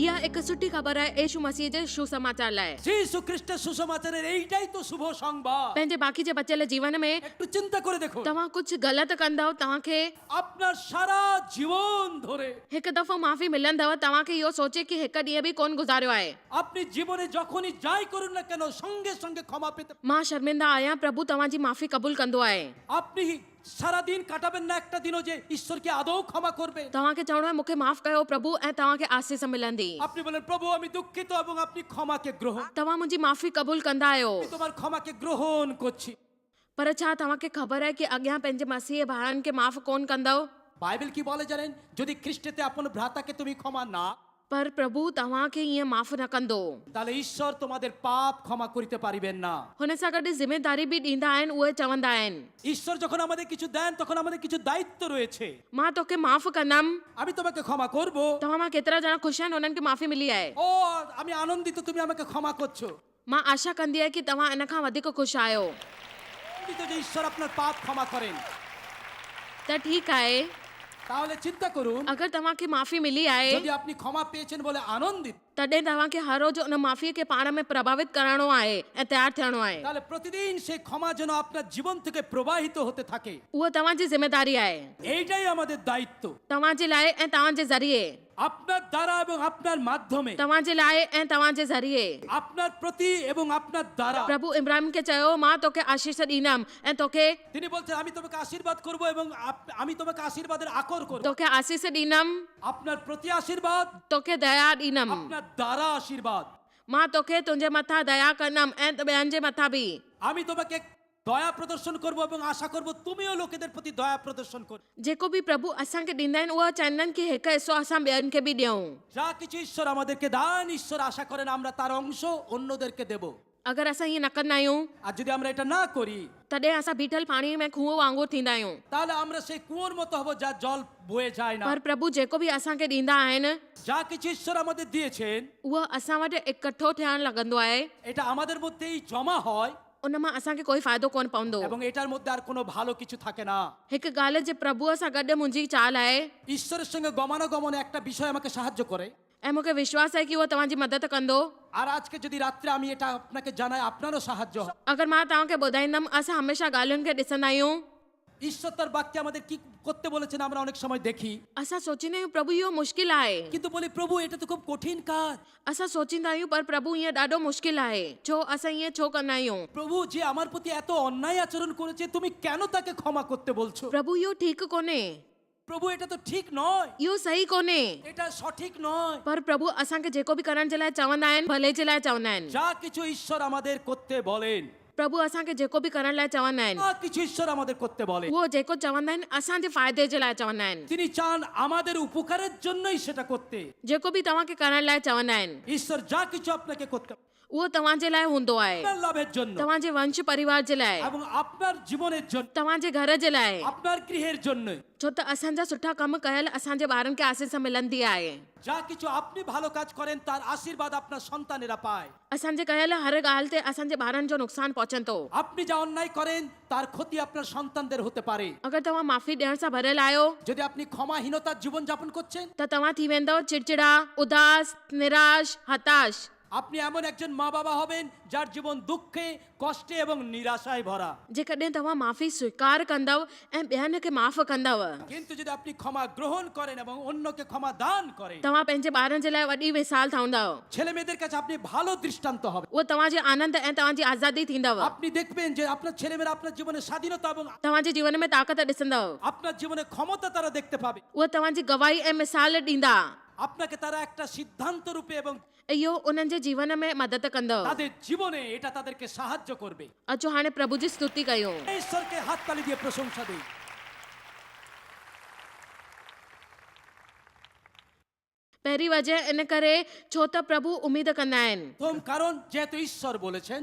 ইয়া এক সুটি খবর है यीशु मसीह जे सुसमाचार लाए যীশু খ্রিস্টের সুসমাচারের এইটাই তো শুভ সংবাদ। पंहिंजे बाक़ी जे बचियल जीवन में একটু চিন্তা করে দেখুন, तव्हां कुछ गलत कंदव तव्हांखे আপনার সারা জীবন ধরে हिकु दफ़ो माफ़ी मिलंदव तव्हांखे इहो सोचे कि हिकु ॾींहुं बि कोन गुज़ारियो आहे আপনি জীবনে যখনই যাই করুন না কেন সঙ্গে সঙ্গে ক্ষমা পেতে। मां शर्मिंदा आहियां प्रभु तव्हांजी माफ़ी क़बूल कंदो आहे আপনি সারা দিন কাটাবেন না একটা দিনও যে ঈশ্বরকে আদৌ ক্ষমা করবেন। तव्हांखे चवणो आहे मूंखे माफ़ कयो प्रभु ऐं तव्हांखे आसीस मिलंदी আপনি বলেন প্রভু আমি দুঃখিত এবং আপনি ক্ষমাকে গ্রহণ, तव्हां मुंहिंजी माफ़ी क़बूल कंदा आहियो আমি তোমার ক্ষমাকে গ্রহণ করছি। पर छा तव्हांखे ख़बर आहे कि अॻियां पंहिंजे मसीह भाउरनि खे माफ़ कोन कंदव বাইবেল কি বলে জানেন, যদি খ্রিস্টেতে আপন ভ্রাতাকে তুমি ক্ষমা না, पर प्रभु तव्हांखे ईअं माफ़ न कंदो তাহলে ঈশ্বর তোমাদের পাপ ক্ষমা করতে পারিবেন না। हुन सां गॾु ज़िमेदारी बि ॾींदा आहिनि उहे चवंदा आहिनि ঈশ্বর যখন আমাদের কিছু দেন তখন আমাদের কিছু দায়িত্ব রয়েছে। मां तोखे माफ़ कंदमि আমি তোমাকে ক্ষমা করব, तव्हां मां केतिरा ॼणा ख़ुशि आहिनि हुननि खे माफ़ी मिली आहे ও আমি আনন্দিত তুমি আমাকে ক্ষমা করছো, मां आशा कंदी आहियां कि तव्हां इन खां वधीक ख़ुशि आहियो আনন্দিত যে ঈশ্বর আপনার পাপ ক্ষমা করেন। त ठीकु आहे তাহলে চিন্তা করুন, अगरि तव्हांखे माफ़ी मिली आहे যদি আপনি ক্ষমা পেয়েছেন বলে আনন্দিত, तॾहिं तव्हांखे हर रोज़ उन माफ़ीअ खे पाण में प्रभावित करणो आहे ऐं तयारु थियणो आहे তাহলে প্রতিদিন সেই ক্ষমা যেন আপনার জীবন থেকে প্রবাহিত হতে থাকে। उहा तव्हांजी ज़िमेदारी आहे এইটাই আমাদের দায়িত্व। तव्हांजे लाइ ऐं तव्हांजे ज़रिए আপনার দ্বারা এবং আপনার মাধ্যমে, तव्हांजे लाइ ऐं तव्हांजे ज़रिए আপনার প্রতি এবং আপনার দ্বারা। प्रभु इब्राहिम खे चयो मां तोखे आशीष ॾींदमि ऐं तोखे তিনি বলছেন আমি তোমাকে আশীর্বাদ করব এবং আমি তোমাকে আশীর্বাদের আকর করব। तोखे आशीष ॾींदमि আপনার প্রতি আশীর্বাদ, तोखे दया ॾींदमि আপনার দ্বারা আশীর্বাদ। मां तोखे तुंहिंजे मथां दया कंदमि ऐं ॿियनि जे मथां बि আমি তোমাকে দয়া প্রদর্শন করব এবং আশা করব তুমিও লোকেদের প্রতি দয়া প্রদর্শন করো। जेको बि प्रभु असांखे ॾींदा आहिनि उहा चाहींदा आहिनि कि हिकु हिसो असां ॿियनि खे बि ॾियूं যা কিছু ঈশ্বর আমাদেরকে দান, ঈশ্বর আশা করেন আমরা তার অংশ অন্যদেরকে দেব। अगरि असां ईअं न कंदा आहियूं আর যদি আমরা এটা না করি तॾहिं असां बीठल पाणी में खूह वांगुरु थींदा आहियूं তাহলে আমরা সেই কুয়োর মতো হব যা জল বয়ে যায় না। पर प्रभु जेको बि असांखे ॾींदा आहिनि যা কিছু ঈশ্বর আমাদের দিয়েছেন उहो असां वटि इकठो थियणु लॻंदो आहे এটা আমাদের মধ্যেই জমা হয় उन मां असांखे कोई फ़ाइदो कोन पवंदो এবং এটার মধ্যে আর কোনো ভালো কিছু থাকে না। हिकु ॻाल्हि जे प्रभुअ सां गॾु मुंहिंजी चाल आहे ঈশ্বরের সঙ্গে গমনাগমনে একটা বিষয় আমাকে সাহায্য করে। ऐं मूंखे विश्वास आहे कि उहो तव्हांजी मदद कंदो আর আজকে যদি রাত্রে আমি এটা আপনাকে জানাই আপনারও সাহায্য হয়। अगरि मां तव्हांखे ॿुधाईंदमि असां हमेशह ॻाल्हियुनि खे ॾिसंदा आहियूं ঈশ্বর তার বাক্যে আমাদের কি করতে বলেছেন আমরা অনেক সময় দেখি, असां सोचींदा आहियूं प्रभु इहो मुश्किल आहे কিন্তু বলি প্রভু এটা তো খুব কঠিন কাজ। असां सोचींदा आहियूं पर प्रभु ईअं ॾाढो मुश्किल आहे छो असां ईअं छो कंदा आहियूं প্রভু যে আমার প্রতি এত অন্যায় আচরণ করেছে তুমি কেন তাকে ক্ষমা করতে বলছো? प्रभु इहो ठीकु कोन्हे প্রভু এটা তো ঠিক নয়, इहो सही कोन्हे এটা সঠিক নয়। पर प्रभु असांखे जेको बि करण जे लाइ चवंदा आहिनि भले जे लाइ चवंदा आहिनि যা কিছু ঈশ্বর আমাদের করতে বলেন, प्रभु असांखे जेको बि करण लाइ चवंदा आहिनि যা কিছু ঈশ্বর আমাদের করতে বলেন, उहो जेको चवंदा आहिनि असांजे फ़ाइदे जे लाइ चवंदा आहिनि তিনি চান আমাদের উপকারের জন্যই সেটা করতে। जेको बि तव्हांखे करण लाइ चवंदा आहिनि ঈশ্বর যা কিছু আপনাকে করতে उहो तव्हांजे लाइ हूंदो आहे আপনার লাভের জন্য तव्हांजे वंश परिवार जे लाइ এবং আপনার জীবনের জন্য, तव्हांजे घर जे लाइ আপনার গৃহের জন্য। छो त असांजा सुठा कम कयल असांजे ॿारनि खे आसीस मिलंदी आहे যা কিছু আপনি ভালো কাজ করেন তার আশীর্বাদ আপনার সন্তানেরা পায়। असांजे कयल हर ॻाल्हि ते असांजे ॿारनि जो नुक़सानु पहुचंदो আপনি যা অন্যায় করেন তার ক্ষতি আপনার সন্তানদের হতে পারে। अगरि तव्हां माफ़ी ॾियण सां भरियल आहियो যদি আপনি ক্ষমাহীনতার জীবন যাপন করছেন, त तव्हां थी वेंदव चिड़चिड़ा उदास निराश हताश আপনি এমন একজন মা বাবা হবেন যার জীবন দুঃখে কষ্টে এবং নিরাশায় ভরা। जेकॾहिं तव्हां माफ़ी स्वीकार कंदव ऐं ॿियनि खे माफ़ कंदव কিন্তু যদি আপনি ক্ষমা গ্রহণ করেন এবং অন্যকে ক্ষমা দান করেন, तव्हां पंहिंजे ॿारनि जे लाइ वॾी मिसाल ठहंदव ছেলে মেয়েদের কাছে আপনি ভালো দৃষ্টান্ত হবেন। उहो तव्हांजे आनंद ऐं तव्हांजी आज़ादी थींदव আপনি দেখবেন যে আপনার ছেলেমেয়েরা আপনার জীবনে স্বাধীনতা এবং तव्हांजे जीवन में ताक़त ॾिसंदव আপনার জীবনে ক্ষমতা তারা দেখতে পাবে। उहे तव्हांजी गवाही ऐं मिसाल ॾींदा আপনাকে তারা একটা সিদ্ধান্ত রূপে এবং इहो उन्हनि जे जीवन में मदद कंदव তাদের জীবনে এটা তাদেরকে সাহায্য করবে। अचो हाणे प्रभु जी स्तुति कयूं ঈশ্বরকে হাততালি দিয়ে প্রশংসা দিই। पहिरीं वजह इन करे छो त प्रभु उमेद कंदा आहिनि প্রথম কারণ যেহেতু ঈশ্বর বলেছেন,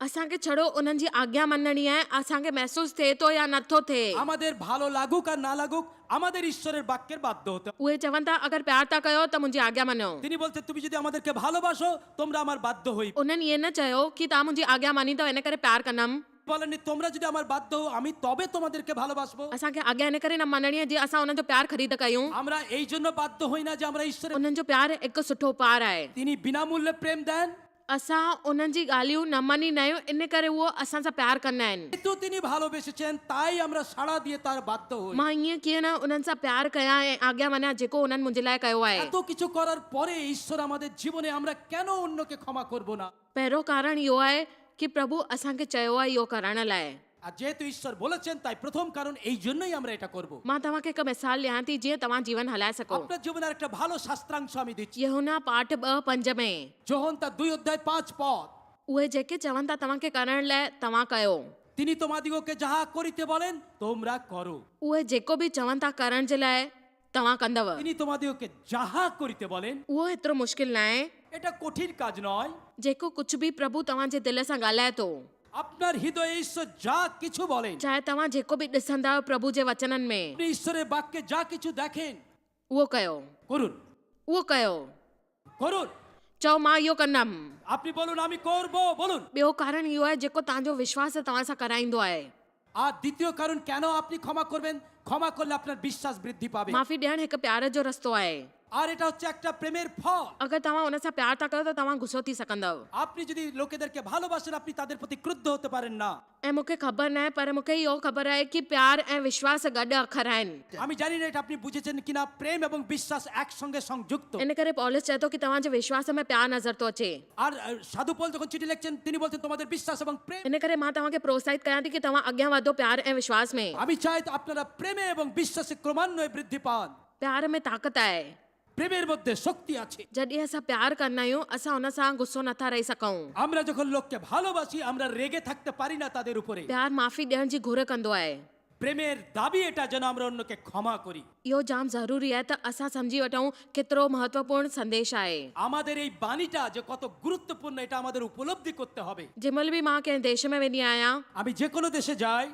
असांखे छड़ो उन्हनि जी आज्ञा मञणी आहे असांखे महसूस थिए थो या नथो थिए আমাদের ভালো লাগুক আর না লাগুক আমাদের ঈশ্বরের বাক্যের বাধ্য হতে হবে। उहे चवनि था अगरि प्यार था कयो त मुंहिंजी आज्ञा मञो তিনি বলতে তুমি যদি আমাদেরকে ভালোবাসো তোমরা আমার বাধ্য হই। उन्हनि ईअं न चयो कि तव्हां मुंहिंजी आज्ञा मञींदव इन करे प्यार कंदमि বলেননি তোমরা যদি আমার বাধ্য হও আমি তবে তোমাদেরকে ভালোবাসবো। असांखे आज्ञा इन करे न मञणी आहे जीअं असां उन्हनि जो प्यार ख़रीद कयूं। আমরা এই জন্য বাধ্য হই না যে আমরা ঈশ্বরের उन्हनि जो प्यार हिकु सुठो प्यार आहे। তিনি বিনামূল্যে প্রেম দেন, असां उन्हनि जी ॻाल्हियूं न मञींदा आहियूं, इन करे उहो असां सां प्यार कंदा आहिनि। কিন্তু তিনি ভালোবেসেছেন তাই আমরা সাড়া দিয়ে তার বাধ্য হই। मां ईअं कीअं न उन्हनि सां प्यार कयां ऐं आज्ञा मञा जेको उन्हनि मुंहिंजे लाइ कयो आहे। এত কিছু করার পরে ঈশ্বর আমাদের জীবনে আমরা কেন অন্যকে ক্ষমা করব না? पहिरियों कारण इहो आहे कि प्रभु असांखे चयो आहे इहो करण लाइ। আর যেহেতু ঈশ্বর বলেছেন তাই প্রথম কারণ এই জন্যই আমরা এটা করব। मां तव्हांखे हिकु मिसाल ॾियां थी जीअं तव्हां जीवन हलाए सघो। আপনার জীবনের একটা ভালো শাস্ত্রাংশ আমি দিচ্ছি। यूहन्ना पाठ 2:5 में যোহন তার 2:5 পদ, उहे जेके चवनि था तव्हांखे करण लाइ तव्हां कयो। তিনি তোমাদিগকে যাহা করিতে বলেন তোমরা করো। उहे जेको बि चवनि था करण जे लाइ तव्हां कंदव। তিনি তোমাদিগকে যাহা করিতে বলেন, उहो एतिरो मुश्किल न आहे। এটা কঠিন কাজ নয়। जेको कुझु बि प्रभु तव्हांजे दिलि सां ॻाल्हाए थो, আপনার হৃদয়ে ঈশ্বর যা কিছু বলেন, चाहे तव्हां जेको बि ॾिसंदा आहियो प्रभु जे वचननि में, আপনি ঈশ্বরের বাক্যে যা কিছু দেখেন उहो कयो। করুন, उहो कयो। করুন। चओ मां इहो कंदमि। আপনি বলুন আমি করব, বলুন। ॿियो कारण इहो आहे जेको तव्हांजो विश्वास तव्हां सां कराईंदो आहे। আর দ্বিতীয় কারণ কেন আপনি ক্ষমা করবেন, ক্ষমা করলে আপনার বিশ্বাস বৃদ্ধি পাবে। माफ़ी ॾियणु हिकु प्यार जो रस्तो आहे। আর এটা হচ্ছে একটা প্রেমের ফল। अगरि तव्हां उन सां प्यार था कयो त तव्हां गुस्सो थी सघंदव। আপনি যদি লোকেদেরকে ভালোবাসেন আপনি তাদের প্রতি ক্রুদ্ধ হতে পারেন না। ऐं मूंखे ख़बर न आहे, पर मूंखे इहो ख़बर आहे कि प्यार ऐं विश्वास गॾु अखर आहिनि। আমি জানি না এটা আপনি বুঝেছেন কিনা, প্রেম এবং বিশ্বাস একসঙ্গে সংযুক্ত। इन करे पौलुस चए थो कि तव्हांजे विश्वास में प्यार नज़र थो अचे। আর সাধু পল যখন চিঠি লিখছেন তিনি বলছেন তোমাদের বিশ্বাস এবং প্রেম। इन करे मां तव्हांखे प्रोत्साहित कयां थी कि तव्हां अॻियां वधो प्यार ऐं विश्वास में। আমি চাই আপনারা প্রেমে এবং বিশ্বাসে ক্রমান্বয়ে বৃদ্ধি পান। प्यार में ताक़त आहे। প্রেমের মধ্যে শক্তি আছে। जॾहिं असां प्यार कंदा आहियूं असां हुन सां गुस्सो नथा रही सघूं। আমরা যখন লোককে ভালোবাসি আমরা রেগে থাকতে পারি না তাদের উপরে। प्यार माफ़ी ॾियण जी घुर कंदो आहे। প্রেমের দাবি এটা যেন আমরা অন্যকে ক্ষমা করি। इहो जाम ज़रूरी आहे त असां सम्झी वठूं केतिरो महत्वपूर्ण संदेश आहे। আমাদের এই বাণীটা যে কত গুরুত্বপূর্ণ এটা আমাদের উপলব্ধি করতে হবে। जंहिंमहिल बि मां कंहिं देश में वेंदी आहियां, আমি যে কোনো দেশে যাই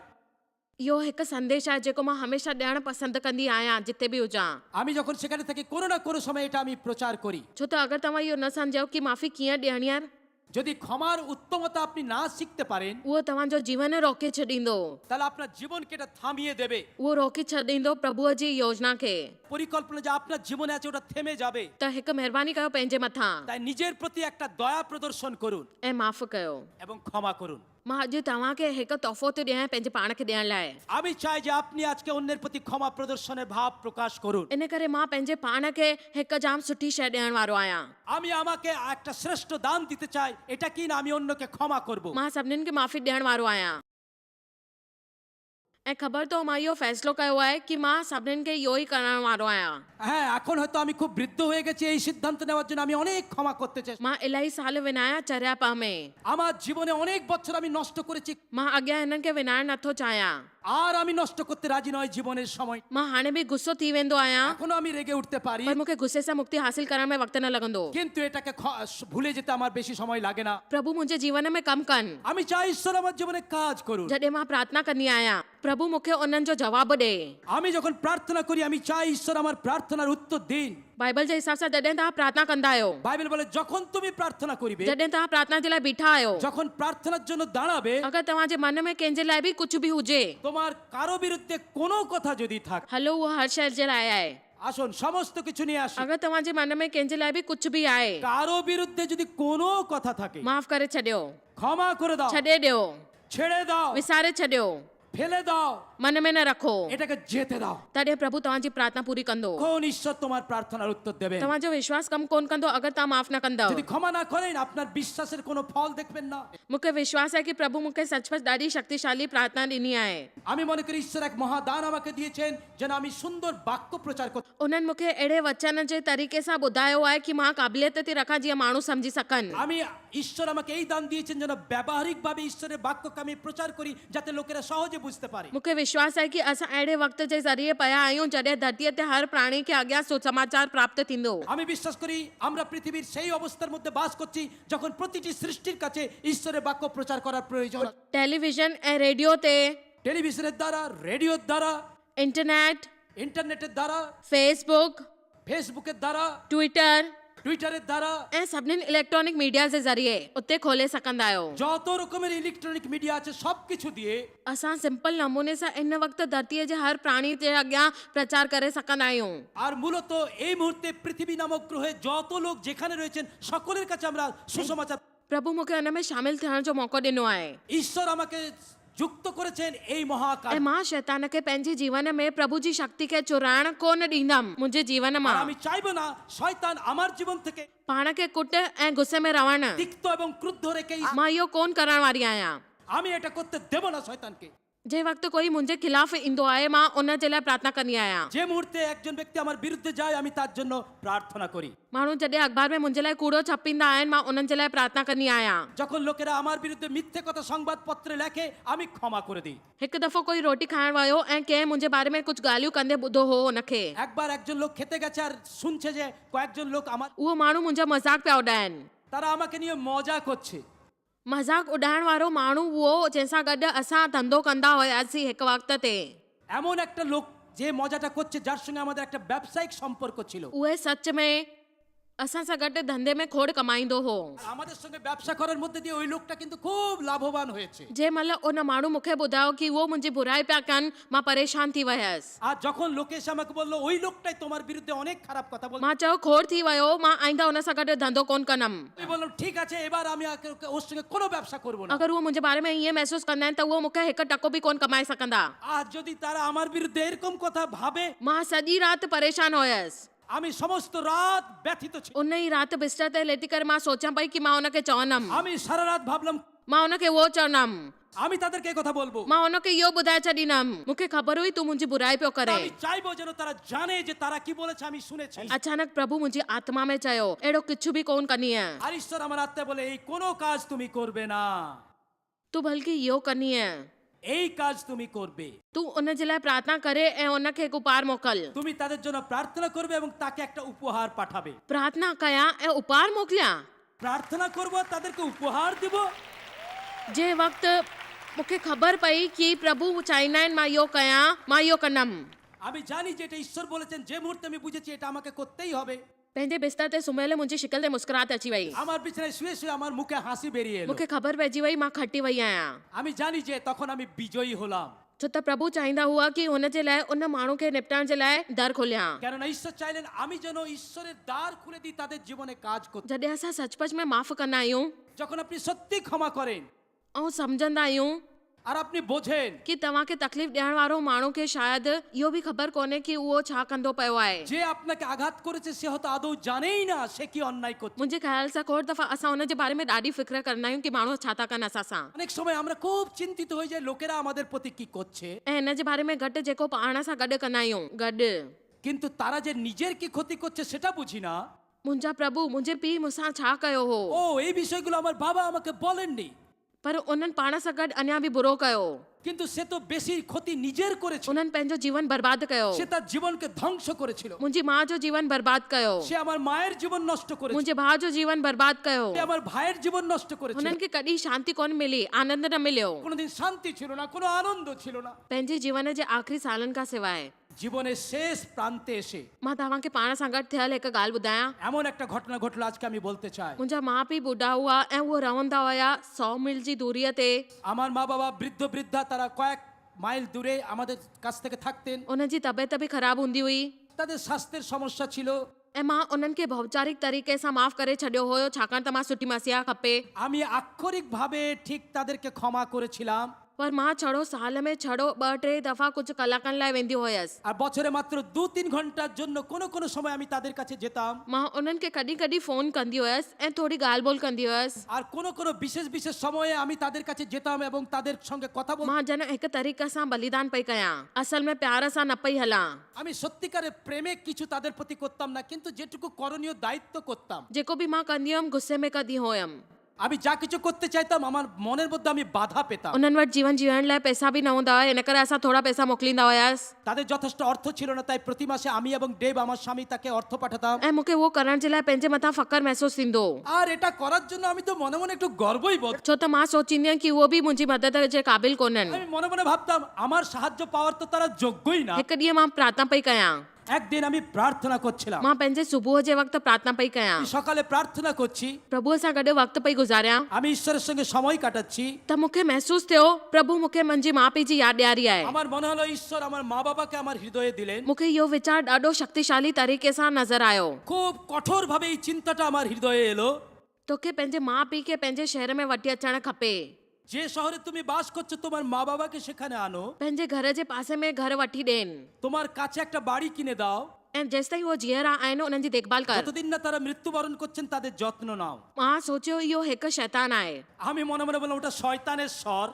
इहो हिकु संदेश आहे जेको मां हमेशह ॾियणु पसंदि कंदी आहियां जिते बि हुजां। আমি যখন সেখানে থাকি কোনো না কোনো সময় এটা আমি প্রচার করি। छो त अगरि तव्हां इहो न सम्झो कि माफ़ी कीअं ॾियणी आहे, যদি ক্ষমার উত্তমতা আপনি না শিখতে পারেন उहो तव्हांजो जीवन रोके छॾींदो। তাহলে আপনার জীবনকে এটা থামিয়ে দেবে। उहो रोके छॾींदो प्रभुअ जी योजना खे। পরিকল্পনা যে আপনার জীবনে আছে ওটা থেমে যাবে। त हिकु महिरबानी कयो पंहिंजे मथां তাই নিজের প্রতি একটা দয়া প্রদর্শন করুন ऐं माफ़ कयो। এবং ক্ষমা করুন। मां अॼु तव्हांखे हिकु तोहफ़ो थी ॾियां पंहिंजे पाण खे ॾियण लाइ। আমি চাই যে আপনি আজকে অন্যের প্রতি ক্ষমা প্রদর্শনের ভাব প্রকাশ করুন। इन करे मां पंहिंजे पाण खे हिकु जाम सुठी शइ ॾियण वारो आहियां। আমি আমাকে একটা শ্রেষ্ঠ দান দিতে চাই, এটা কি না আমি অন্যকে ক্ষমা করব। मां सभिनीनि खे माफ़ी ॾियण वारो आहियां। ऐं ख़बर अथव मां इहो फ़ैसिलो कयो आहे कि मां सभिनीनि खे इहो ई करण वारो आहियां। হ্যাঁ এখন হয়তো আমি খুব বৃদ্ধ হয়ে গেছি, এই সিদ্ধান্ত নেওয়ার জন্য আমি অনেক ক্ষমা করতে চাই। मां इलाही साल विञाया चरियापा में। আমার জীবনে অনেক বছর আমি নষ্ট করেছি मां अॻियां हिननि खे विञाइणु नथो चाहियां। আর আমি নষ্ট করতে রাজি নয় জীবনের সময়। मां हाणे बि गुस्सो थी वेंदो आहियां, এখনো আমি রেগে উঠতে পারি, पर मूंखे गुस्से सां मुक्ति हासिल करण में वक़्तु न लॻंदो। কিন্তু এটাকে ভুলে যেতে আমার বেশি সময় লাগে না। प्रभु मुंहिंजे जीवन में कमु कनि। আমি চাই ঈশ্বর আমার জীবনে কাজ করুন। जॾहिं मां प्रार्थना कंदी आहियां प्रभु मूंखे उन्हनि जो जवाबु ॾे। আমি যখন প্রার্থনা করি আমি চাই ঈশ্বর আমার প্রার্থনার উত্তর দিন। बाइबल जे हिसाब सां जॾहिं तव्हां प्रार्थना कंदा आहियो, বাইবেল বলে যখন তুমি প্রার্থনা করিবে, जॾहिं तव्हां प्रार्थना जे लाइ बीठा आहियो, যখন প্রার্থনার জন্য দাঁড়াবে, अगरि तव्हांजे मन में कंहिंजे लाइ बि कुझु बि हुजे, তোমার কারো বিরুদ্ধে কোনো কথা যদি থাকে, हलो उहो हर शइ जे लाइ आहे। আসুন সমস্ত কিছু নিয়ে আসুন। अगरि तव्हांजे मन में कंहिंजे लाइ बि कुझु बि आहे, কারো বিরুদ্ধে যদি কোনো কথা থাকে माफ़ करे छॾियो, ক্ষমা করে দাও, छॾे ॾियो, ছেড়ে দাও, विसारे छॾियो, ফেলে দাও, मन में न रखो। এটাকে যেতে দাও। तॾहिं प्रभु तव्हांजी प्रार्थना पूरी कंदो। কোন ঈশ্বর তোমার প্রার্থনার উত্তর দেবে? तव्हांजो विश्वास कमु कोन कंदो अगरि तव्हां माफ़ न कंदव। যদি ক্ষমা না করেন আপনার বিশ্বাসের কোনো ফল দেখবেন না। मूंखे विश्वास आहे कि प्रभु मूंखे सचमुच ॾाढी शक्तिशाली प्रार्थना ॾिनी आहे। আমি মনে করি ঈশ্বর এক মহাদান আমাকে দিয়েছেন যেন আমি সুন্দর বাক্য প্রচার করতে। उन्हनि मूंखे अहिड़े वचन जे तरीक़े सां ॿुधायो आहे कि मां क़ाबिलियत थी रखां जीअं माण्हू सम्झी सघनि। আমি ঈশ্বর আমাকে এই দান দিয়েছেন যেন ব্যবহারিকভাবে ঈশ্বরের বাক্যকে আমি প্রচার করি যাতে লোকেরা সহজে বুঝতে পারে। मूंखे विश्वास आहे कि असां अहिड़े वक़्त जे ज़रिए पिया आहियूं जॾहिं धरतीअ ते हर प्राणी खे अॻियां सुसमाचार प्राप्त थींदो। আমি বিশ্বাস করি আমরা পৃথিবীর সেই অবস্থার মধ্যে বাস করছি যখন প্রতিটি সৃষ্টির কাছে ঈশ্বরের বাক্য প্রচার করার প্রয়োজন। टेलीविजन ऐं रेडियो ते, টেলিভিশনের দ্বারা, রেডিওর দ্বারা, इंटरनेट, ইন্টারনেটের দ্বারা, फेसबुक, ফেসবুকের দ্বারা, ट्विटर, টুইটারের দ্বারা ऐं सभिनीनि इलेक्ट्रॉनिक मीडिया जे ज़रिए उते खोले सघंदा आहियो। যত রকমের ইলেকট্রনিক মিডিয়া আছে সবকিছু দিয়ে असां सिंपल नमूने सां इन वक़्तु धरतीअ जे हर प्राणी जे अॻियां प्रचार करे सघंदा आहियूं। আর মূলত এই মুহূর্তে পৃথিবী নামক গ্রহে যত লোক যেখানে রয়েছেন সকলের কাছে আমরা সুসমাচার प्रभु मूंखे हुन में शामिल थियण जो मौक़ो ॾिनो आहे ঈশ্বর আমাকে যুক্ত করেছেন এই মহাকাশ ऐं मां शैतान खे पंहिंजे जीवन में प्रभु जी शक्ति खे चुराइण कोन ॾींदमि मुंहिंजे जीवन আর मां। আমি চাইবো না শয়তান আমার জীবন থেকে पाण खे कुट ऐं गुस्से में रहण তিক্ত এবং ক্রুদ্ধ রেখে मां इहो कोन करण वारी आहियां। আমি এটা করতে দেব না শয়তানকে। जे वक़्तु कोई मुंहिंजे ख़िलाफ़ ईंदो आहे मां उन जे लाइ प्रार्थना कंदी आहियां। যে মুহূর্তে একজন ব্যক্তি আমার বিরুদ্ধে যায় আমি তার জন্য প্রার্থনা করি। माण्हू जॾहिं अख़बार में मुंहिंजे लाइ कूड़ो छपींदा आहिनि मां उन्हनि जे लाइ प्रार्थना कंदी आहियां। যখন লোকেরা আমার বিরুদ্ধে মিথ্যে কথা সংবাদপত্রে লেখে আমি ক্ষমা করে দিই। हिकु दफ़ो कोई रोटी खाइण वियो ऐं कंहिं मुंहिंजे बारे में कुझु ॻाल्हियूं कंदे ॿुधो हो उनखे। একবার একজন লোক খেতে গেছে আর শুনছে যে কয়েকজন লোক আমার उहो माण्हू मुंहिंजा मज़ाक पिया उॾाइनि। তারা আমাকে নিয়ে মজা করছে। मज़ाक उॾाइण वारो माण्हू उहो जंहिंसां गॾु असां धंधो कंदा हुयासीं हिकु वक़्त ते। এমন একটা লোক যে মজাটা করছে যার সঙ্গে আমাদের একটা ব্যবসায়িক সম্পর্ক ছিল। उहे सच में असां सां गॾु धंधे में खोड़ कमाईंदो हो। আর আমাদের সঙ্গে ব্যবসা করার মধ্যে দিয়ে ওই লোকটা কিন্তু খুব লাভবান হয়েছে। जंहिं महिल उन माण्हू मूंखे ॿुधायो कि उहो मुंहिंजी बुराई पिया कनि मां परेशान थी वियसि। আর যখন লোকে এসে আমাকে বললো ওই লোকটাই তোমার বিরুদ্ধে অনেক খারাপ কথা বলছে मां चयो खोड़ थी वियो मां आईंदा उन सां गॾु धंधो कोन कंदमि। আমি বললাম ঠিক আছে এবার আমি ওর সঙ্গে কোনো ব্যবসা করব না। अगरि उहो मुंहिंजे बारे में ईअं महसूसु कंदा आहिनि त उहो मूंखे हिकु टको बि कोन कमाए सघंदा। আর যদি তারা আমার বিরুদ্ধে এরকম কথা ভাবে मां सॼी राति परेशान हुयसि। আমি সমস্ত রাত ব্যথিত ছিলাম। उन ई राति बिस्तर ते लेटी करे मां सोचां पई कि मां उनखे चवंदमि আমি সারা রাত ভাবলাম मां उनखे उहो चवंदमि আমি তাদেরকে এই কথা বলবো। मां उनखे इहो ॿुधाए छॾींदमि मूंखे ख़बर हुई तूं मुंहिंजी बुराई पियो करे। আমি চাইবো যেন তারা জানে যে তারা কি বলেছে আমি শুনেছি। अचानक प्रभु मुंहिंजी आत्मा में चयो अहिड़ो कुझु बि कोन कंदीअ আর ঈশ্বর আমার আত্মায় বলে এই কোনো কাজ তুমি করবে না, तूं बल्कि इहो कंदीअ এই কাজ তুমি করবে। तूं उन जे लाइ प्रार्थना करे ऐं उनखे हिकु उपहार मोकल। তুমি তাদের জন্য প্রার্থনা করবে এবং তাকে একটা উপহার পাঠাবে। प्रार्थना कयां ऐं उपहार मोकिलियां। প্রার্থনা করব তাদেরকে উপহার দিব। जे वक़्तु मूंखे ख़बर पई कि प्रभु चाहींदा आहिनि मां इहो कयां मां इहो कंदमि। আমি জানি যে এটা ঈশ্বর বলেছেন, যে মুহূর্তে আমি বুঝেছি এটা আমাকে করতেই হবে। पंहिंजे बिस्तर ते सुम्हियल मुंहिंजी शिकिल ते मुस्कुराहट अची वई। আমার বিছানায় শুয়ে শুয়ে আমার মুখে হাসি বেরিয়ে এলো। मूंखे ख़बर पइजी वई मां खटी वई आहियां। আমি জানি যে তখন আমি বিজয়ী হলাম। छो त प्रभु चाहींदा हुआ कि हुन जे लाइ उन माण्हू खे निपटाइण जे लाइ दर खोलियां। কেননা ঈশ্বর চাইলেন আমি যেন ঈশ্বরের দ্বার খুলে দিই তাদের জীবনে কাজ করতে। जॾहिं असां सचपच में माफ़ कंदा आहियूं যখন আপনি সত্যি ক্ষমা করেন ऐं सम्झंदा आहियूं আর আপনি বোঝেন कि तव्हांखे तकलीफ़ ॾियण वारो माण्हू खे शायदि इहो बि ख़बर कोन्हे कि उहो छा कंदो पियो आहे। যে আপনাকে আঘাত করেছে সে হয়তো আদৌ জানেই না সে কি অন্যায় করছে। मुंहिंजे ख़्याल सां खोड़ दफ़ा असां हुन जे बारे में ॾाढी फ़िक्र कंदा आहियूं कि माण्हू छा था कनि असां सां অনেক সময় আমরা খুব চিন্তিত হয়ে যাই লোকেরা আমাদের প্রতি কি করছে, ऐं हिन जे बारे में घटि जेको पाण सां गॾु कंदा आहियूं गॾु। কিন্তু তারা যে নিজের কি ক্ষতি করছে সেটা বুঝি না। मुंहिंजा प्रभु मुंहिंजे पीउ मूंसां छा कयो हो ও এই বিষয়গুলো আমার বাবা আমাকে বলেননি, पर उन्हनि पाण सां गॾु अञा बि बुरो कयो। কিন্তু সে তো বেশি ক্ষতি নিজের করেছে। उन्हनि पंहिंजो जीवन बर्बाद कयो। সে তার জীবনকে ধ্বংস করেছিল। मुंहिंजी माउ जो जीवन बर्बाद कयो। সে আমার মায়ের জীবন নষ্ট করেছে। मुंहिंजे भाउ जो जीवन बर्बाद कयो। সে আমার ভাইয়ের জীবন নষ্ট করেছে। हुननि खे कॾहिं शांती कोन मिली आनंद न मिलियो কোনোদিন শান্তি ছিল না, কোনো আনন্দ ছিল না। पंहिंजे जीवन जे आख़िरी सालनि खां सवाइ। জীবনের শেষ প্রান্তে এসে मां तव्हांखे पाण सां गॾु थियल हिकु ॻाल्हि ॿुधायां। এমন একটা ঘটনা ঘটলো আজকে আমি বলতে চাই। मुंहिंजा माउ पीउ ॿुढा हुआ ऐं उहे रहंदा हुया 100 मील जी दूरीअ ते। আমার মা বাবা বৃদ্ধ বৃদ্ধা তারা কয়েক মাইল দূরে আমাদের কাছ থেকে থাকতেন। उन्हनि जी तबियत बि ख़राबु हूंदी हुई তাদের স্বাস্থ্যের সমস্যা ছিল। ऐं मां उन्हनि खे भौचारिक तरीक़े सां माफ़ करे छॾियो हुयो छाकाणि त मां सुठी मसीहा खपे। আমি আক্ষরিকভাবে ঠিক তাদেরকে ক্ষমা করেছিলাম। पर मां छड़ो साल में छड़ो 2-3 दफ़ा कुझु कलाकनि लाइ वेंदी हुयसि। আর বছরে মাত্র 2-3 ঘন্টার জন্য কোনো কোনো সময় আমি তাদের কাছে যেতাম। मां उन्हनि खे कॾहिं कॾहिं फ़ोन कंदी हुयसि ऐं थोरी ॻाल्हि ॿोल कंदी हुयसि। আর কোনো কোনো বিশেষ বিশেষ সময়ে আমি তাদের কাছে যেতাম এবং তাদের সঙ্গে কথা বলতাম। मां ॼण हिकु तरीक़े सां बलिदान पई कयां, असल में प्यार सां न पई हलां। আমি সত্যিকারে প্রেমে কিছু তাদের প্রতি করতাম না, কিন্তু যেটুকু করণীয় দায়িত্ব করতাম। जेको बि मां कंदी हुयमि गुस्से में कंदी हुयमि। আমি যা কিছু করতে চাইতাম আমার মনের মধ্যে আমি বাধা পেতাম। उन्हनि वटि जीवन जीअण लाइ पैसा बि न हूंदा हुआ, इन करे असां थोरा पैसा मोकिलींदा हुयासीं। তাদের যথেষ্ট অর্থ ছিল না, তাই প্রতি মাসে আমি এবং ডেভ আমার স্বামী তাকে অর্থ পাঠাতাম। ऐं मूंखे उहो करण जे लाइ पंहिंजे मथां फ़ख़्रु महसूसु थींदो। আর এটা করার জন্য আমি তো মনে মনে একটু গর্বই বোধ। छो त मां सोचींदी आहियां कि उहो बि मुंहिंजी मदद जे क़ाबिल कोन्हनि। আমি মনে মনে ভাবতাম আমার সাহায্য পাওয়ার তো তারা যোগ্যই না। हिकु ॾींहुं मां प्रार्थना पई कयां একদিন আমি প্রার্থনা করছিলাম, मां पंहिंजे सुबुह जे वक़्तु प्रार्थना पई कयां, আমি সকালে প্রার্থনা করছি, प्रभुअ सां गॾु वक़्तु पई गुज़ारियां, আমি ঈশ্বরের সঙ্গে সময় কাটাচ্ছি। त मूंखे महसूस थियो प्रभु मूंखे मुंहिंजी माउ पीउ जी यादि ॾियारी आहे। আমার মনে হলো ঈশ্বর আমার মা বাবাকে আমার হৃদয়ে দিলেন। मूंखे इहो वीचार ॾाढो शक्तिशाली तरीक़े सां नज़र आयो। খুব কঠোরভাবে এই চিন্তাটা আমার হৃদয়ে এলো, तोखे पंहिंजे माउ पीउ खे पंहिंजे शहर में वठी अचणु खपे, যে শহরে তুমি বাস করছো তোমার মা বাবাকে সেখানে আনো, पंहिंजे घर जे पासे में घर वठी ॾियनि, তোমার কাছে একটা বাড়ি কিনে দাও, ऐं जेसि ताईं उहो जीअरा आहिनि उन्हनि जी देखभाल कर। যতদিন না তারা মৃত্যুবরণ করছেন তাদের যত্ন নাও। मां सोचियो इहो हिकु शैतान आहे। আমি মনে মনে বললাম ওটা শয়তানের স্বর।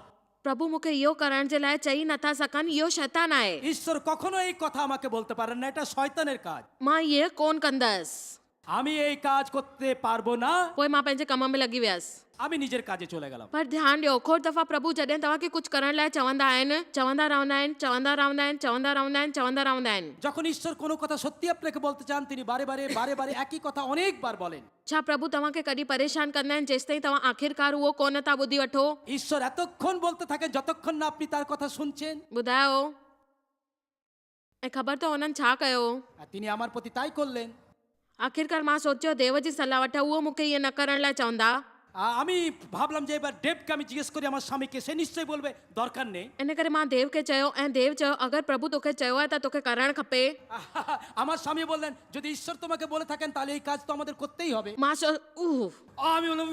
प्रभु मूंखे इहो करण जे लाइ चई नथा सघनि इहो शैतान आहे। ঈশ্বর কখনো এই কথা আমাকে বলতে পারেন না, এটা শয়তানের কাজ। मां इहो कोन कंदसि। আমি এই কাজ করতে পারবো না, पोइ मां पंहिंजे कम में लॻी वियसि। আমি নিজের কাজে চলে গেলাম। पर ध्यानु ॾियो, खोड़ दफ़ा प्रभु जॾहिं तव्हांखे कुझु करण लाइ चवंदा आहिनि, चवंदा रहंदा आहिनि, चवंदा रहंदा आहिनि, चवंदा रहंदा आहिनि, चवंदा रहंदा आहिनि। যখন ঈশ্বর কোনো কথা সত্যি আপনাকে বলতে চান তিনি বারে বারে বারে বারে একই কথা অনেকবার বলেন। छा प्रभु तव्हांखे कॾहिं परेशान कंदा आहिनि जेसि ताईं तव्हां आख़िरकार उहो कोन था ॿुधी वठो? ঈশ্বর এতক্ষণ বলতে থাকেন যতক্ষণ না আপনি তার কথা শুনছেন। ॿुधायो, ऐं ख़बर त उन्हनि छा कयो? আর তিনি আমার প্রতি তাই করলেন। आख़िरकार मां सोचियो देव जी सलाह वठां, उहो मूंखे इहे न करण लाइ चवंदा। আমি ভাবলাম যে এবার দেবকে আমি জিজ্ঞেস করি আমার স্বামীকে, সে নিশ্চয়ই বলবে দরকার নেই। इन करे मां देव खे चयो, ऐं देव चयो अगरि प्रभु तोखे चयो आहे त तोखे करणु खपे। আমার স্বামী বললেন যদি ঈশ্বর তোমাকে বলে থাকেন তাহলে এই কাজ তো আমাদের করতেই হবে। मां আমি বললাম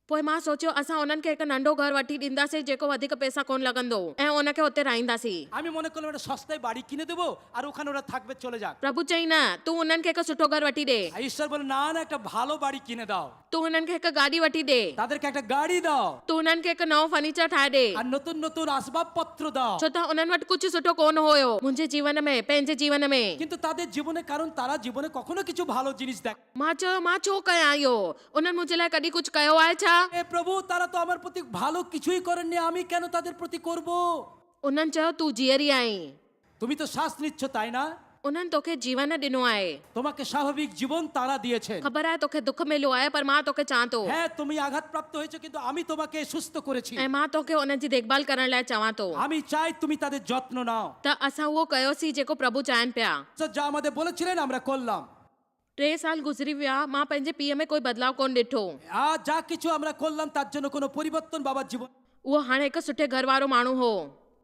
पोइ मां सोचियो असां उन्हनि खे हिकु नंढो घर वठी ॾींदासीं जेको वधीक पैसा कोन लॻंदो, ऐं उनखे हुते राहींदासीं। আমি মনে করলাম একটা সস্তায় বাড়ি কিনে দেবো আর ওখানে ওরা থাকবে, চলে যাক। प्रभु चई न, तूं उन्हनि खे हिकु सुठो घर वठी ॾे, আর ঈশ্বর বলে না না একটা ভালো বাড়ি কিনে দাও, तूं उन्हनि खे हिकु गाॾी वठी ॾे, তাদেরকে একটা গাড়ি দাও तूं उन्हनि खे हिकु नओं फर्नीचर ठाहे ॾे। আর नतून नतून আসবাবপত্র দাও। छो त उन्हनि वटि कुझु सुठो कोन हुयो मुंहिंजे जीवन में, पंहिंजे जीवन में। কিন্তু তাদের জীবনে, কারণ তারা জীবনে কখনো কিছু ভালো জিনিস দেখে। मां चयो मां छो कयां इहो? उन्हनि मुंहिंजे लाइ कॾहिं कुझु कयो आहे छा? এ প্রভু তারা তো আমার প্রতি ভালো কিছুই করেননি, আমি কেন তাদের প্রতি করব? उन्हनि चयो तूं जीअरी आहीं, তুমি তো শ্বাস নিচ্ছ তাই না? उन्हनि तोखे जीवन ॾिनो आहे, তোমাকে স্বাভাবিক জীবন তারা দিয়েছেন। ख़बर आहे तोखे दुख मिलियो आहे, पर मां तोखे चां थो, হ্যাঁ তুমি আঘাতপ্রাপ্ত হয়েছো কিন্তু আমি তোমাকে সুস্থ করেছি। ऐं मां तोखे उन्हनि जी देखभाल करण लाइ चवां थो। আমি চাই তুমি তাদের যত্ন নাও। त असां उहो कयोसीं जेको प्रभु चाहिनि पिया। যা আমাদের বলেছিলেন আমরা করলাম। 3 साल गुज़री विया, मां पंहिंजे पीउ में कोई बदलाव कोन ॾिठो। যা কিছু আমরা করলাম তার জন্য কোনো পরিবর্তন বাবার জীবন। उहो हाणे हिकु सुठे घर वारो माण्हू हो।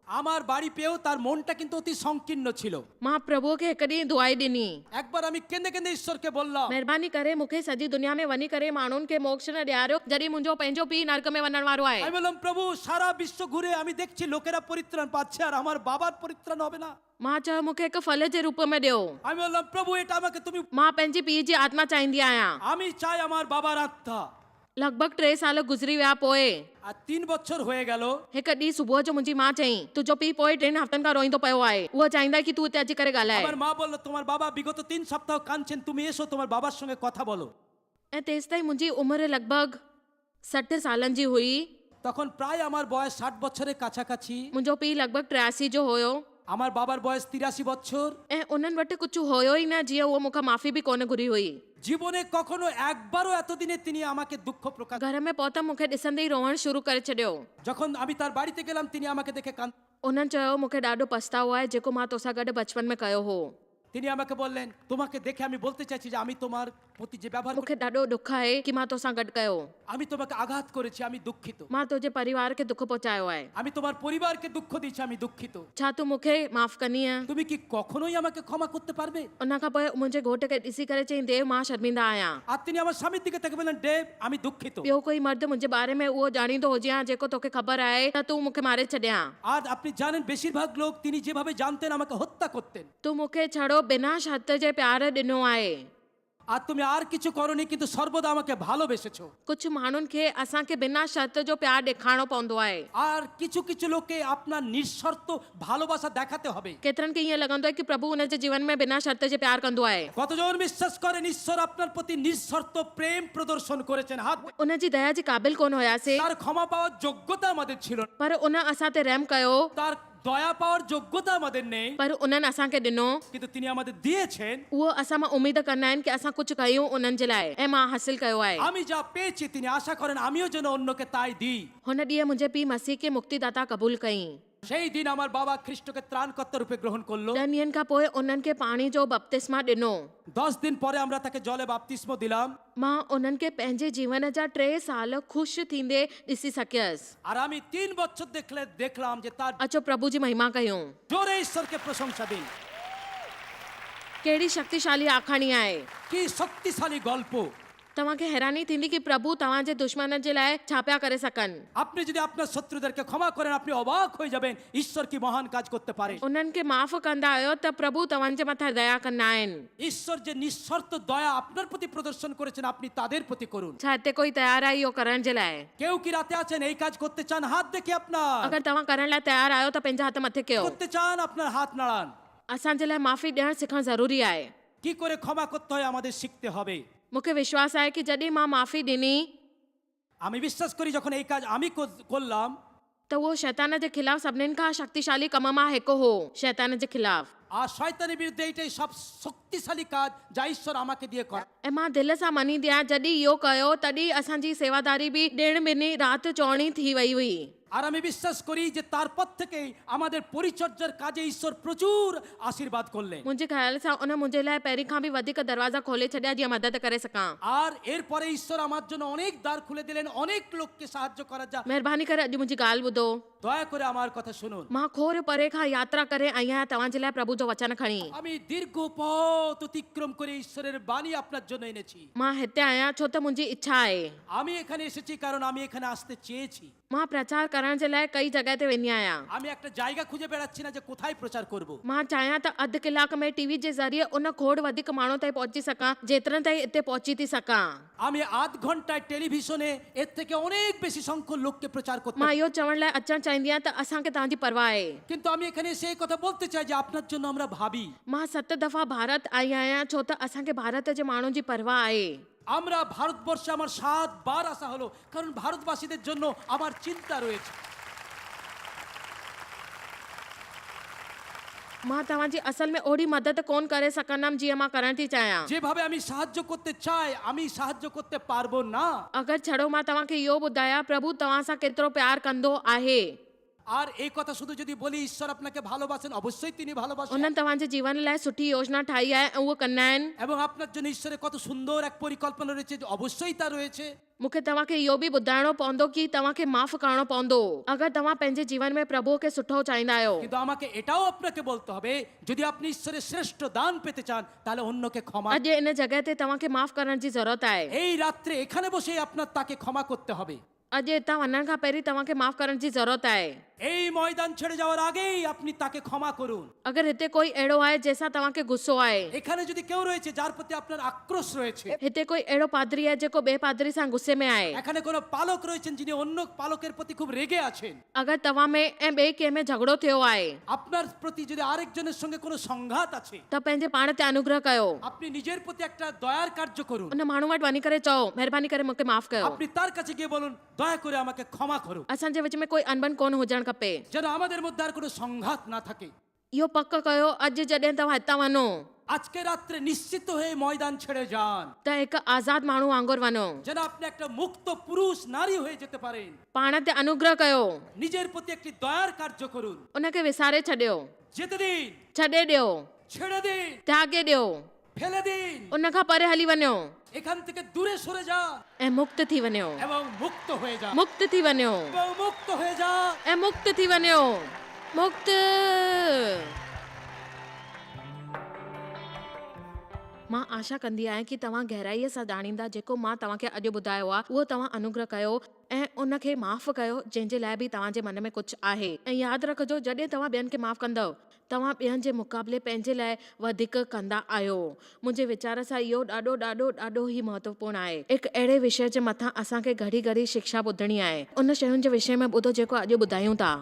আমার বাড়ি পেয়েও তার মনটা কিন্তু অতি সংকীর্ণ ছিল। मां प्रभुअ खे हिकु ॾींहुं दुआई ॾिनी, একবার আমি কেঁদে কেঁদে ঈশ্বরকে বললাম महिरबानी करे मूंखे सॼी दुनिया में वञी करे माण्हुनि खे मोक्ष न ॾियारियो जॾहिं मुंहिंजो पंहिंजो पीउ नरक में वञण वारो आहे। আমি বললাম প্রভু সারা বিশ্ব ঘুরে আমি দেখছি লোকেরা পরিত্রাণ পাচ্ছে আর আমার বাবার পরিত্রাণ হবে না। मां चयो मूंखे हिकु फल जे रूप में ॾियो। আমি বললাম প্রভু এটা আমাকে তুমি, मां पंहिंजी पीउ जी आत्मा चाहींदी आहियां। আমি চাই আমার বাবার আত্মা। लॻभॻि 3 साल गुज़री विया पोइ আর 3 বছর হয়ে গেল। हिकु ॾींहुं सुबुह जो मुंहिंजी माउ चई, तुंहिंजो पीउ पोइ 3 हफ़्तनि खां रोईंदो पियो आहे, उहो चाहींदा कि तूं हिते अची करे ॻाल्हाए। আমার মা বলল তোমার বাবা বিগত 3 সপ্তাহ কাঁদছেন, তুমি এসো তোমার বাবার সঙ্গে কথা বলো। ऐं तेसि ताईं मुंहिंजी उमिरि लॻभॻि 60 सालनि जी हुई। তখন প্রায় আমার বয়স 60 বছরের কাছাকাছি। मुंहिंजो पीउ लॻभॻि 83 जो हुयो, আমার বাবার বয়স 83 বছর। ऐं उन्हनि वटि कुझु हुयो ई न जीअं उहो मूंखां माफ़ी बि कोन घुरी हुई। জীবনে কখনো একবারও এতদিনে তিনি আমাকে দুঃখ প্রকাশ। घर में पहुता मूंखे ॾिसंदे ई रोअण शुरू करे छॾियो। যখন আমি তার বাড়িতে গেলাম তিনি আমাকে দেখে उन्हनि चयो मूंखे ॾाढो पछतावो आहे जेको मां तोसां गॾु बचपन में कयो हो। তিনি আমাকে বললেন তোমাকে দেখে আমি বলতে চাইছি যে আমি তোমার প্রতি যে ব্যবহার मूंखे ॾाढो दुख आहे कि मां तोसां गॾु कयो। আমি তোমাকে আঘাত করেছি, আমি দুঃখিত। मां तुंहिंजे परिवार खे दुख पहुचायो आहे। আমি তোমার পরিবারকে দুঃখ দিয়েছি, আমি দুঃখিত। छा तूं मूंखे माफ़ कंदीअ? তুমি কি কখনোই আমাকে ক্ষমা করতে পারবে? उन खां पोइ मुंहिंजे घोट खे ॾिसी करे चई, देव मां शर्मिंदा आहियां। আর তিনি আমার স্বামীর দিকে তাকে বললেন দেব আমি দুঃখিত। ॿियो कोई मर्द मुंहिंजे बारे में उहो ॼाणींदो हुजे हा जेको तोखे ख़बर आहे त तूं मूंखे मारे छॾियां। আর আপনি জানেন বেশিরভাগ লোক তিনি যেভাবে জানতেন আমাকে হত্যা করতেন। तूं मूंखे छड़ो बिना शर्त जे प्यार ॾिनो आहे। আর তুমি আর কিছু করনি কিন্তু সর্বদা আমাকে ভালোবেসেছো। कुझु माण्हुनि खे असांखे बिना शर्त जो प्यार ॾेखारिणो पवंदो आहे। আর কিছু কিছু লোককে আপনার নিঃশর্ত ভালোবাসা দেখাতে হবে। केतिरनि खे ईअं लॻंदो आहे कि प्रभु हुन जे जीवन में बिना शर्त जे प्यार कंदो आहे। কতজন বিশ্বাস করেন ঈশ্বর আপনার প্রতি নিঃশর্ত প্রেম প্রদর্শন করেছেন? হাত। उन जी दया जी क़ाबिल कोन हुयासीं, তার ক্ষমা পাওয়ার যোগ্যতা আমাদের ছিল না। पर उन असां ते रहम कयो, তার দয়া পাওয়ার যোগ্যতা আমাদের নেই, पर उन्हनि असांखे ॾिनो। কিন্তু তিনি আমাদের দিয়েছেন। उहो असां मां उमेद कंदा आहिनि कि असां कुझु कयूं उन्हनि जे लाइ, ऐं मां हासिल कयो आहे। আমি যা পেয়েছি তিনি আশা করেন আমিও যেন অন্যকে তাই দিই। हुन ॾींहुं मुंहिंजे पीउ मसीह खे मुक्तिदाता क़बूल कई। সেই দিন আমার বাবা খ্রিস্টকে ত্রাণকর্তা রূপে গ্রহণ করলো। 10 ॾींहंनि खां पोइ उन्हनि खे पाणी जो बपतिस्मा ॾिनो। 10 দিন পরে আমরা তাকে জলে বাপ্তিস্ম দিলাম। मां उन्हनि खे पंहिंजे जीवन जा 3 साल ख़ुशि थींदे ॾिसी सकियसि। আর আমি 3 বছর দেখলাম যে তার अचो प्रभु जी महिमा कयूं। জোরে ঈশ্বরকে প্রশংসা দিন। कहिड़ी शक्तिशाली आखाणी आहे। কি শক্তিশালী গল্প। तव्हांखे हैरानी थींदी कि प्रभु तव्हांजे दुश्मननि जे लाइ छा पिया करे सकनि। আপনি যদি আপনার শত্রুদেরকে ক্ষমা করেন আপনি অবাক হয়ে যাবেন ঈশ্বর কি মহান কাজ করতে পারে। उन्हनि खे माफ़ कंदा आहियो त प्रभु तव्हांजे मथां दया कंदा आहिनि। ঈশ্বর যে নিঃশর্ত দয়া আপনার প্রতি প্রদর্শন করেছেন আপনি তাদের প্রতি করুন। छा हिते कोई तयार आहे इहो करण जे लाइ? কেউ কি রাতে আছেন এই কাজ করতে চান হাত দেখি আপনার। अगरि तव्हां करण लाइ तयार आहियो त पंहिंजा हथ मथे कयो। করতে চান আপনার হাত নাড়ান। असांजे लाइ माफ़ी ॾियणु सिखणु ज़रूरी आहे। কি করে ক্ষমা করতে হয় আমাদের শিখতে হবে। मूंखे विश्वास आहे कि जॾहिं मां माफ़ी ॾिनी আমি বিশ্বাস করি যখন এই কাজ আমি করলাম त उहो शैतान जे ख़िलाफ़ सभिनीनि खां शक्तिशाली कम मां हिकु हो। शैतान जे ख़िलाफ़ আর শয়তানের বিরুদ্ধে এটাই সব শক্তিশালী কাজ যা ঈশ্বর আমাকে দিয়ে করে। ऐं मां दिलि सां मञींदी आहियां जॾहिं इहो कयो तॾहिं असांजी सेवादारी बि ॾिण ॿिनी राति चौणी थी वई हुई। আর আমি বিশ্বাস করি যে তারপর থেকে আমাদের পরিচর্যার কাজে ঈশ্বর প্রচুর আশীর্বাদ করলেন। मुंहिंजे ख़्याल सां उन मुंहिंजे लाइ पहिरीं खां बि वधीक दरवाज़ा खोले छॾिया जीअं मदद करे सघां। আর এরপরে ঈশ্বর আমার জন্য অনেক দ্বার খুলে দিলেন অনেক লোককে সাহায্য করার যা। महिरबानी करे अॼु मुंहिंजी ॻाल्हि ॿुधो। দয়া করে আমার কথা শুনুন। मां खोर परे खां यात्रा करे आई आहियां तव्हांजे लाइ प्रभु जो वचन खणी। আমি দীর্ঘ পথ অতিক্রম করে ঈশ্বরের বাণী আপনার জন্য এনেছি। मां हिते आहियां छो त मुंहिंजी इच्छा आहे। আমি এখানে এসেছি কারণ আমি এখানে আসতে চেয়েছি। मां प्रचार करण जे लाइ कई जॻह ते वेंदी आहियां। আমি একটা জায়গা খুঁজে বেড়াচ্ছি না যে কোথায় প্রচার করব। मां चाहियां त अधु कलाक में टीवी जे ज़रिए उन खोड़ वधीक माण्हू ताईं पहुची सघां जेतिरनि ताईं हिते पहुची थी सघां। আমি আধ ঘন্টায় টেলিভিশনে এর থেকে অনেক বেশি সংখ্যক লোককে প্রচার করতে। मां इहो चवण लाइ अचणु चाहींदी आहियां त असांखे तव्हांजी परवाह आहे। কিন্তু আমি এখানে এসে এই কথা বলতে চাই যে আপনার জন্য আমরা ভাবি। मां 7 दफ़ा भारत आई आहियां छो त असांखे भारत जे माण्हुनि जी परवाह आहे। আমরা ভারতবর্ষে আমার 7 বার আসা হলো কারণ ভারতবাসীদের জন্য আমার চিন্তা রয়েছে। मां तव्हांजी असल में ओड़ी मदद कोन करे सघंदमि जीअं मां करण थी चाहियां। যেভাবে আমি সাহায্য করতে চাই আমি সাহায্য করতে পারবো না। अगरि छड़ो मां तव्हांखे इहो ॿुधायां प्रभु तव्हां सां केतिरो प्यार कंदो आहे। আর এই কথা শুধু যদি বলি ঈশ্বর আপনাকে ভালোবাসেন অবশ্যই তিনি ভালোবাসেন। उन्हनि तव्हांजे जीवन लाइ सुठी योजना ठाही आहे ऐं उहो कंदा आहिनि। এবং আপনার জন্য ঈশ্বরের কত সুন্দর এক পরিকল্পনা রয়েছে অবশ্যই তা রয়েছে। मूंखे तव्हांखे इहो बि ॿुधाइणो पवंदो कि तव्हांखे माफ़ करणो पवंदो अगरि तव्हां पंहिंजे जीवन में प्रभु खे सुठो चाहींदा आहियो। কিন্তু আমাকে এটাও আপনাকে বলতে হবে যদি আপনি ঈশ্বরের শ্রেষ্ঠ দান পেতে চান তাহলে অন্যকে ক্ষমা। अॼु इन जॻह ते तव्हांखे माफ़ करण जी ज़रूरत आहे। এই রাত্রে এখানে বসে আপনার তাকে ক্ষমা করতে হবে। अॼु हितां वञण खां पहिरीं तव्हांखे माफ़ करण जी ज़रूरत आहे। এই ময়দান ছেড়ে যাওয়ার আগেই আপনি তাকে ক্ষমা করুন। अगरि हिते कोई अहिड़ो आहे जंहिंसां तव्हांखे गुस्सो आहे, এখানে যদি কেউ রয়েছে যার প্রতি আপনার আক্রোশ রয়েছে, हिते कोई अहिड़ो पादरी आहे जेको ॿिए पादरी सां गुस्से में आहे, এখানে কোনো পালক রয়েছেন যিনি অন্য পালকের প্রতি খুব রেগে আছেন, अगरि तव्हां में ऐं ॿिए कंहिं में झगड़ो थियो आहे আপনার প্রতি যদি আরেকজনের সঙ্গে কোনো সংঘাত আছে त पंहिंजे पाण ते अनुग्रह कयो। আপনি নিজের প্রতি একটা দয়ার কার্য করুন। उन माण्हू वटि वञी करे चओ महिरबानी करे मूंखे माफ़ कयो। আপনি তার কাছে গিয়ে বলুন দয়া করে আমাকে ক্ষমা করো। असांजे विच में कोई अनबन कोन हुजणु खपे। যেন আমাদের মধ্যে আর কোনো সংঘাত না থাকে। इहो पक कयो अॼु जॾहिं तव्हां हितां वञो আজকে রাত্রে নিশ্চিত হয়ে ময়দান ছেড়ে যান त हिकु आज़ाद माण्हू वांगुरु वञो। যেন আপনি একটা মুক্ত পুরুষ নারী হয়ে যেতে পারেন। पाण ते अनुग्रह कयो, নিজের প্রতি একটি দয়ার কার্য করুন। उनखे विसारे छॾियो, যেতে দিন, छॾे ॾियो, ছেড়ে দিন, त्यागे ॾियो, ফেলে দিন, उन खां परे हली वञो এখান থেকে দূরে সরে যান ऐं मुक्त थी वञो, এবং मुक्त হয়ে যান, मुक्त थी वञो এবং मुक्त হয়ে যান। ऐं मुक्त थी वञो, मुक्त। मां आशा कंदी आहियां कि तव्हां गहराईअ सां ॼाणींदा जेको मां तव्हांखे अॼु ॿुधायो आहे उहो तव्हां अनुग्रह कयो ऐं उनखे माफ़ कयो जंहिंजे लाइ बि तव्हांजे मन में कुझु आहे। ऐं यादि रखिजो जॾहिं तव्हां ॿियनि खे माफ़ कंदव तव्हां ॿियनि जे मुक़ाबले पंहिंजे लाइ वधीक कंदा आहियो। मुंहिंजे वीचार सां इहो ॾाढो ॾाढो ॾाढो ई महत्वपूर्ण आहे। हिकु अहिड़े विषय जे मथां असांखे घड़ी घड़ी शिक्षा ॿुधणी आहे। उन शयुनि जे विषय में ॿुधो जेको अॼु ॿुधायूं था।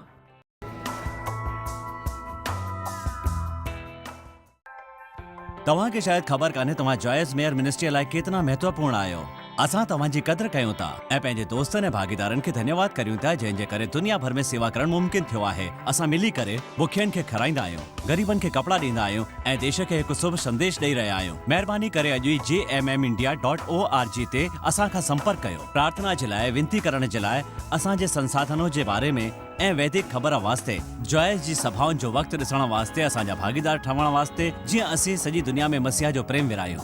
तव्हांखे शायदि ख़बर कान्हे तव्हां जॉयस मेयर मिनिस्ट्री लाइ केतिरा महत्वपूर्ण आहियो। असां तव्हांजी क़दुरु कयूं था ऐं पंहिंजे दोस्तनि ऐं भागीदारनि खे धन्यवाद करियूं था जंहिंजे करे दुनिया भर में सेवा करणु मुमकिन थियो आहे। असां मिली करे बुखियनि खे खाराईंदा आहियूं, ग़रीबनि खे कपिड़ा ॾींदा आहियूं ऐं देश खे हिकु शुभ संदेश ॾेई रहिया आहियूं। महिरबानी करे अॼु ई jmmindia.org ते असां खां संपर्क कयो। प्रार्थना जे लाइ, विनती करण जे लाइ, असांजे संसाधनों जे बारे में ऐं वैदिक ख़बर वास्ते जॉयस जी सभाउनि जो वक़्तु ॾिसण वास्ते असांजा भागीदार ठहण वास्ते जीअं असीं सॼी दुनिया में मसीहा जो प्रेम विरायूं।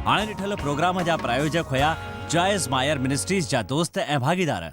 हाणे ॾिठल प्रोग्राम जा प्रायोजक हुया जॉयस मायर मिनिस्ट्रीज़ जा दोस्त ऐं भागीदार।